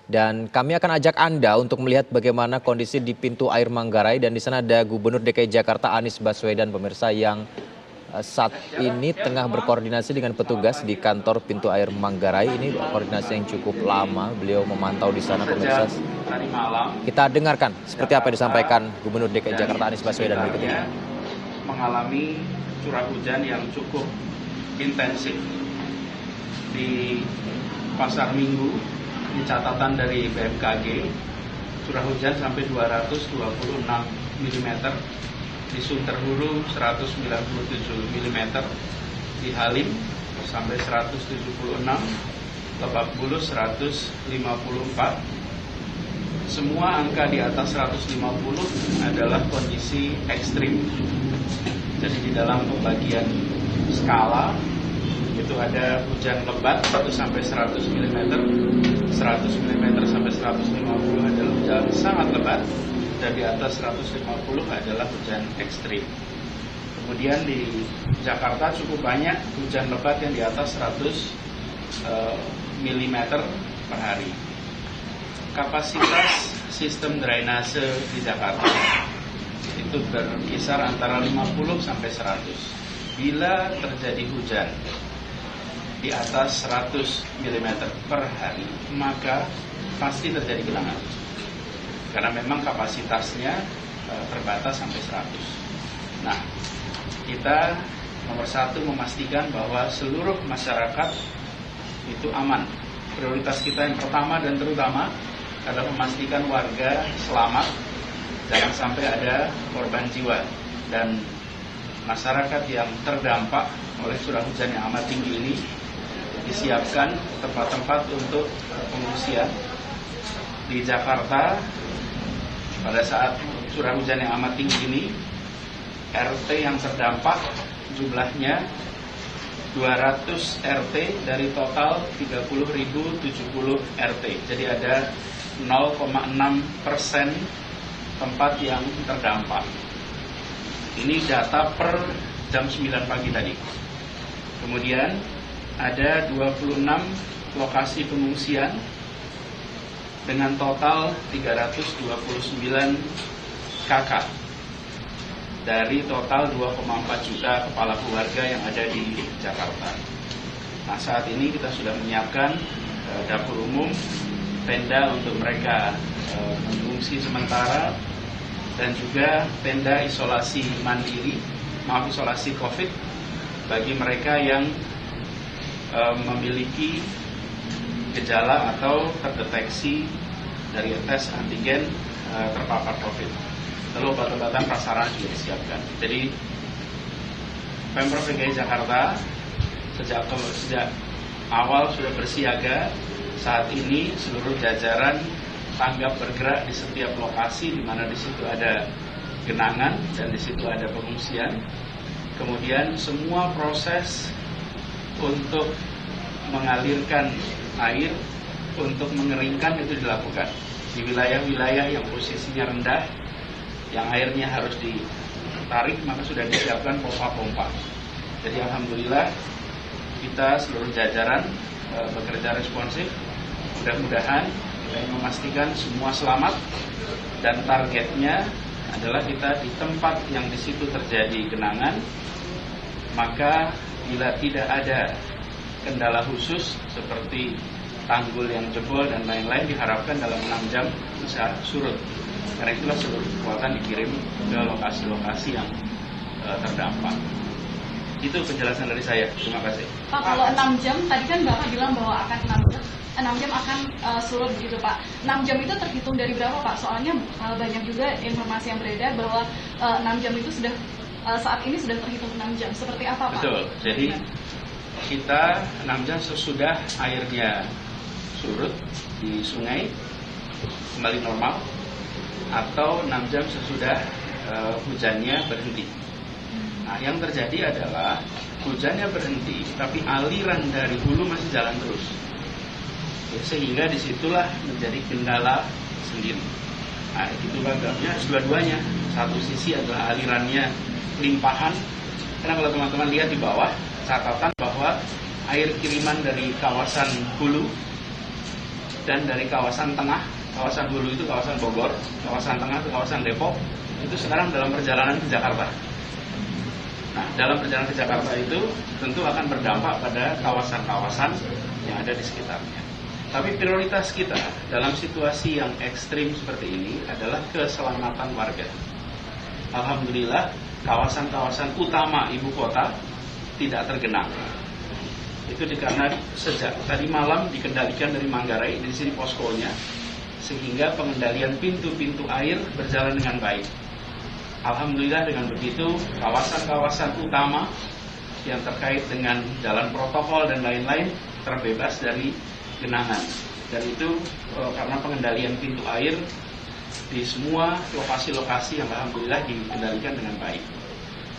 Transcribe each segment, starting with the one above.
Dan kami akan ajak Anda untuk melihat bagaimana kondisi di pintu air Manggarai, dan di sana ada Gubernur DKI Jakarta Anies Baswedan, pemirsa, yang saat ini tengah berkoordinasi dengan petugas di kantor pintu air Manggarai. Ini koordinasi yang cukup lama, beliau memantau di sana, pemirsa. Kita dengarkan seperti apa yang disampaikan Gubernur DKI Jakarta Anies Baswedan berikut ini. Mengalami curah hujan yang cukup intensif. Di Pasar Minggu, di catatan dari BMKG, curah hujan sampai 226 mm, di Sunterhuru 197 mm, di Halim sampai 176, Lebak Bulus 154. Semua angka di atas 150 adalah kondisi ekstrim. Jadi di dalam pembagian skala itu ada hujan lebat 1 sampai 100 mm, 100 mm sampai 150 adalah hujan sangat lebat, dan di atas 150 adalah hujan ekstrim. Kemudian di Jakarta cukup banyak hujan lebat yang di atas 100 mm per hari. Kapasitas sistem drainase di Jakarta itu berkisar antara 50 sampai 100. Bila terjadi hujan di atas 100 mm per hari, maka pasti terjadi genangan. Karena memang kapasitasnya terbatas sampai 100. Nah, kita nomor satu memastikan bahwa seluruh masyarakat itu aman. Prioritas kita yang pertama dan terutama adalah memastikan warga selamat, jangan sampai ada korban jiwa. Dan masyarakat yang terdampak oleh curah hujan yang amat tinggi ini disiapkan tempat-tempat untuk pengungsian. Di Jakarta pada saat curah hujan yang amat tinggi ini, RT yang terdampak jumlahnya 200 RT dari total 30.070 RT. Jadi ada 0,6% tempat yang terdampak. Ini data per jam 9 pagi tadi. Kemudian ada 26 lokasi pengungsian dengan total 329 KK dari total 2,4 juta kepala keluarga yang ada di Jakarta. Nah, saat ini kita sudah menyiapkan dapur umum, tenda untuk mereka mengungsi sementara, dan juga tenda isolasi mandiri, isolasi COVID bagi mereka yang memiliki gejala atau terdeteksi dari tes antigen terpapar COVID. Lalu obat-obatan prasaran juga disiapkan. Jadi Pemprov DKI Jakarta sejak awal sudah bersiaga. Saat ini seluruh jajaran tanggap bergerak di setiap lokasi di mana di situ ada genangan dan di situ ada pengungsian. Kemudian semua proses untuk mengalirkan air, untuk mengeringkan itu dilakukan. Di wilayah-wilayah yang posisinya rendah, yang airnya harus ditarik, maka sudah disiapkan pompa-pompa. Jadi alhamdulillah kita seluruh jajaran bekerja responsif. Mudah-mudahan kita ingin memastikan semua selamat, dan targetnya adalah kita di tempat yang di situ terjadi genangan, maka bila tidak ada kendala khusus seperti tanggul yang jebol dan lain-lain, diharapkan dalam 6 jam bisa surut. Karena itulah seluruh kekuatan dikirim ke lokasi-lokasi yang terdampak. Itu penjelasan dari saya. Terima kasih. Pak, kalau 6 jam, tadi kan Bapak bilang bahwa akan 6 jam akan surut begitu Pak. 6 jam itu terhitung dari berapa Pak? Soalnya banyak juga informasi yang beredar bahwa 6 jam itu sudah saat ini sudah terhitung 6 jam. Seperti apa Pak? Betul. Jadi kita 6 jam sesudah airnya surut di sungai kembali normal, atau 6 jam sesudah hujannya berhenti. Nah, yang terjadi adalah hujannya berhenti, tapi aliran dari hulu masih jalan terus. Ya, sehingga disitulah menjadi kendala sendiri. Nah, itu bagapnya dua-duanya. Satu sisi adalah alirannya limpahan. Karena kalau teman-teman lihat di bawah, catatan bahwa air kiriman dari kawasan hulu dan dari kawasan tengah, kawasan hulu itu kawasan Bogor, kawasan tengah itu kawasan Depok, itu sekarang dalam perjalanan ke Jakarta. Nah, dalam perjalanan ke Jakarta itu tentu akan berdampak pada kawasan-kawasan yang ada di sekitarnya. Tapi prioritas kita dalam situasi yang ekstrim seperti ini adalah keselamatan warga. Alhamdulillah, kawasan-kawasan utama ibu kota tidak tergenang. Itu karena sejak tadi malam dikendalikan dari Manggarai, di sini poskonya, sehingga pengendalian pintu-pintu air berjalan dengan baik. Alhamdulillah dengan begitu kawasan-kawasan utama yang terkait dengan jalan protokol dan lain-lain terbebas dari genangan. Dan itu karena pengendalian pintu air di semua lokasi-lokasi yang alhamdulillah dikendalikan dengan baik.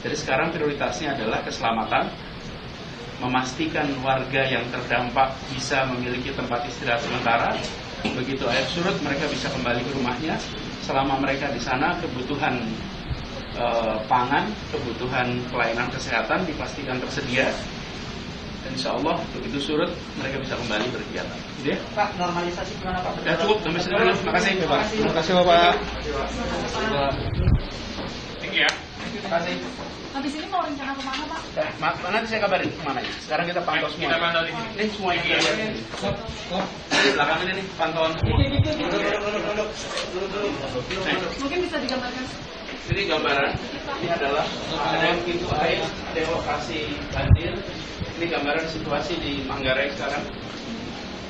Jadi sekarang prioritasnya adalah keselamatan, memastikan warga yang terdampak bisa memiliki tempat istirahat sementara. Begitu air surut mereka bisa kembali ke rumahnya. Selama mereka di sana kebutuhan pangan, kebutuhan pelayanan kesehatan dipastikan tersedia. Dan insya Allah begitu surut mereka bisa kembali berkegiatan. Gitu ya? Pak, normalisasi gimana Pak? Ya cukup, sampai sini dulu. Terima kasih Bapak. Terima kasih Bapak. Thank you ya. Terima kasih. Habis ini mau rencana kemana Pak? Maaf, nanti saya kabarin kemana ya. Sekarang kita pantau semua. Kita pantau di sini. Ini semuanya kita lihat. Di belakang ini nih pantauan semua. Mungkin bisa digambarkan. Ini gambaran. Ini adalah ada pintu air, ada lokasi banjir. Ini gambaran situasi di Manggarai sekarang.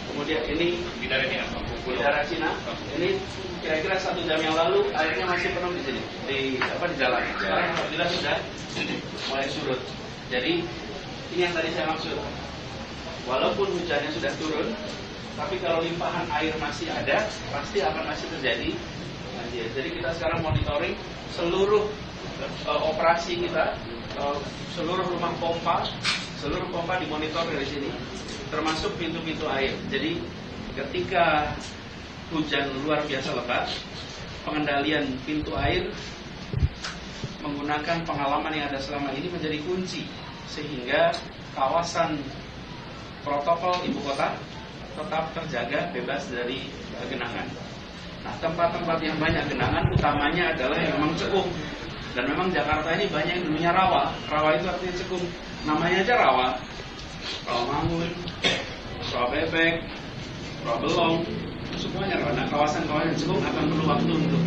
Kemudian ini Bidara Cina. Ini kira-kira 1 jam yang lalu airnya masih penuh di sini, di jalan. Sekarang alhamdulillah sudah mulai surut. Jadi ini yang tadi saya maksud. Walaupun hujannya sudah turun, tapi kalau limpahan air masih ada, pasti akan masih terjadi banjir. Jadi kita sekarang monitoring seluruh operasi kita, seluruh rumah pompa, seluruh pompa dimonitor dari sini, termasuk pintu-pintu air. Jadi ketika hujan luar biasa lebat, pengendalian pintu air menggunakan pengalaman yang ada selama ini menjadi kunci, sehingga kawasan protokol ibu kota tetap terjaga bebas dari genangan. Nah, tempat-tempat yang banyak genangan utamanya adalah yang memang cekung. Dan memang Jakarta ini banyak yang dulunya rawa. Rawa itu artinya cekung. Namanya aja rawa. Rawa Mangun, rawa Bebek, rawa Belong, semuanya rawa. Nah, kawasan-kawasan cekung akan perlu waktu untuk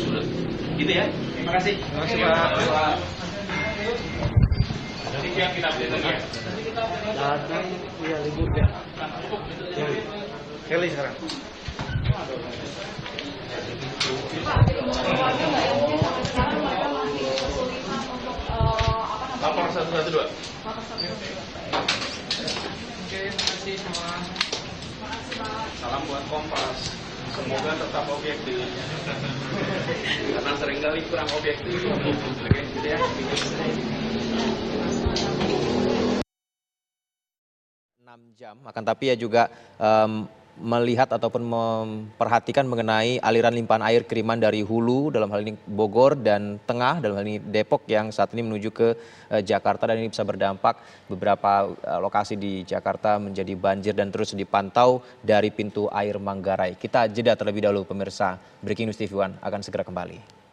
surut. Gitu ya. Terima kasih. Terima kasih Pak. Jadi yang kita beli lagi ya. Tadi iya libur ya. Kelly sekarang. Pak, jadi menurut warga nggak yang mungkin sampai sekarang mereka masih kesulitan untuk Lapor 112. lapor 112. Oke, terima kasih semua. Makasih Pak. Salam buat Kompas. Semoga tetap objektif. Karena seringkali kurang objektif. Oke, gitu ya. 6 jam, akan tapi ya juga melihat ataupun memperhatikan mengenai aliran limpahan air kiriman dari hulu, dalam hal ini Bogor, dan tengah, dalam hal ini Depok, yang saat ini menuju ke Jakarta, dan ini bisa berdampak beberapa lokasi di Jakarta menjadi banjir dan terus dipantau dari pintu air Manggarai. Kita jeda terlebih dahulu pemirsa. Breaking News TV One akan segera kembali.